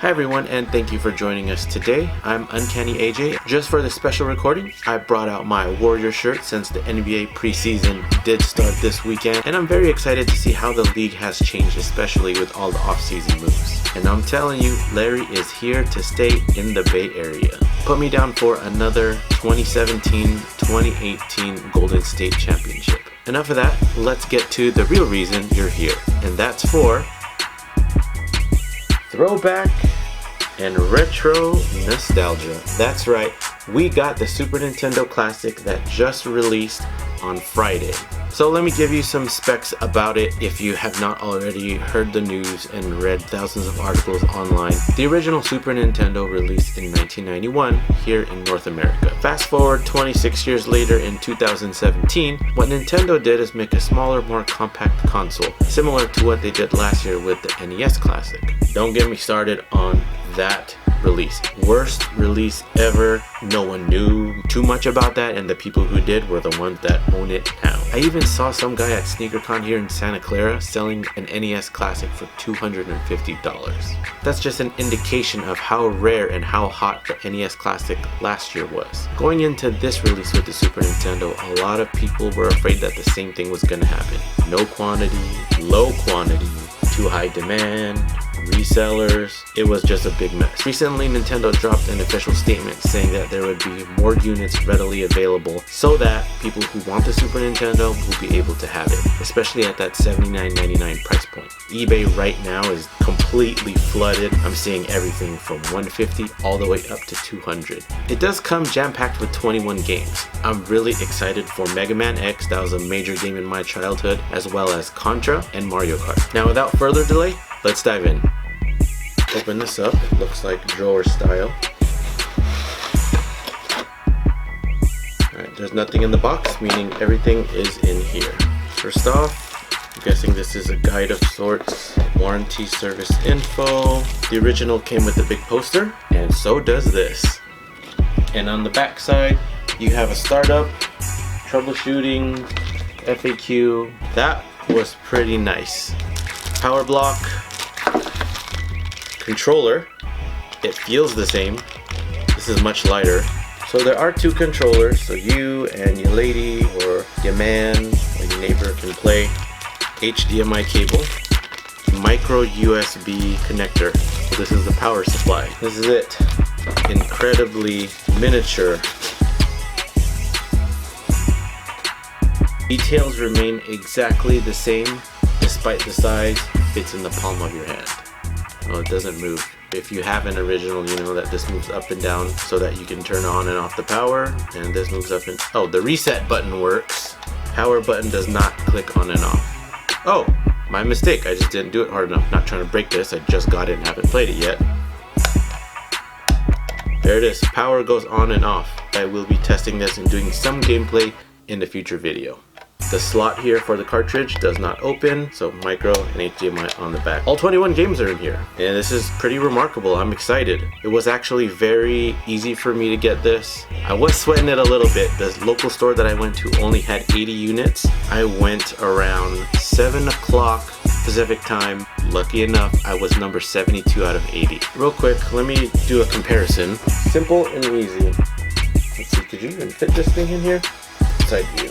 Hi everyone, and thank you for joining us today. I'm Uncanny AJ. Just for this special recording, I brought out my Warrior shirt since the NBA preseason did start this weekend, and I'm very excited to see how the league has changed, especially with all the off-season moves. And I'm telling you, Larry is here to stay in the Bay Area. Put me down for another 2017-2018 Golden State Championship. Enough of that, let's get to the real reason you're here, and that's for throwback and retro nostalgia. That's right, we got the Super Nintendo Classic that just released on Friday. So let me give you some specs about it if you have not already heard the news and read thousands of articles online. The original Super Nintendo released in 1991 here in North America. Fast forward 26 years later in 2017, what Nintendo did is make a smaller, more compact console, similar to what they did last year with the NES Classic. Don't get me started on that release. Worst release ever. No one knew too much about that, and the people who did were the ones that own it now. I even saw some guy at SneakerCon here in Santa Clara selling an NES Classic for $250. That's just an indication of how rare and how hot the NES Classic last year was. Going into this release with the Super Nintendo, a lot of people were afraid that the same thing was going to happen. No quantity, low quantity, too high demand, resellers. It was just a big mess. Recently, Nintendo dropped an official statement saying that there would be more units readily available so that people who want the Super Nintendo will be able to have it, especially at that $79.99 price point. eBay right now is completely flooded. I'm seeing everything from $150 all the way up to $200. It does come jam-packed with 21 games. I'm really excited for Mega Man X, that was a major game in my childhood, as well as Contra and Mario Kart. Now without further delay, let's dive in. Open this up, it looks like drawer style. Alright, there's nothing in the box, meaning everything is in here. First off, I'm guessing this is a guide of sorts. Warranty, service info. The original came with a big poster, and so does this. And on the back side, you have a startup, troubleshooting, FAQ. That was pretty nice. Power block, controller. It feels the same. This is much lighter. So there are two controllers, so you and your lady or your man or your neighbor can play. HDMI cable, micro USB connector. So this is the power supply. This is it. Incredibly miniature. Details remain exactly the same despite the size. Fits in the palm of your hand. No, it doesn't move. If you have an original, you know that this moves up and down so that you can turn on and off the power, and this moves up and... Oh, the reset button works. Power button does not click on and off. Oh, my mistake. I just didn't do it hard enough. Not trying to break this. I just got it and haven't played it yet. There it is. Power goes on and off. I will be testing this and doing some gameplay in the future video. The slot here for the cartridge does not open, so micro and HDMI on the back. All 21 games are in here, and this is pretty remarkable. I'm excited. It was actually very easy for me to get this. I was sweating it a little bit. The local store that I went to only had 80 units. I went around 7 o'clock Pacific time. Lucky enough, I was number 72 out of 80. Real quick, let me do a comparison. Simple and easy. Let's see, could you even fit this thing in here? Side view.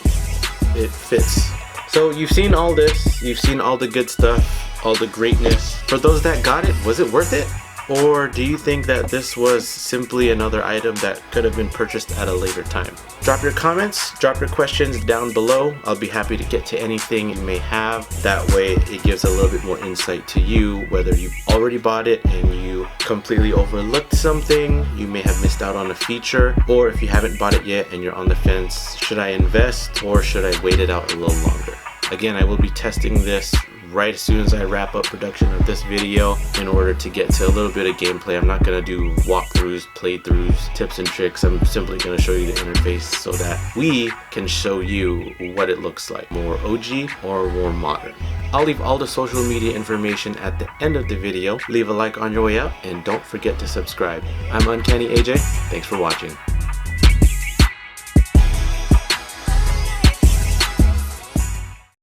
It fits. So you've seen all this, you've seen all the good stuff, all the greatness. For those that got it, was it worth it? Or do you think that this was simply another item that could have been purchased at a later time? Drop your comments, drop your questions down below. I'll be happy to get to anything you may have. That way it gives a little bit more insight to you, whether you've already bought it and you completely overlooked something, you may have missed out on a feature, or if you haven't bought it yet and you're on the fence, should I invest or should I wait it out a little longer? Again, I will be testing this right as soon as I wrap up production of this video in order to get to a little bit of gameplay. I'm not going to do walkthroughs, playthroughs, tips and tricks. I'm simply going to show you the interface so that we can show you what it looks like, more OG or more modern. I'll leave all the social media information at the end of the video. Leave a like on your way out and don't forget to subscribe. I'm Uncanny AJ. Thanks for watching.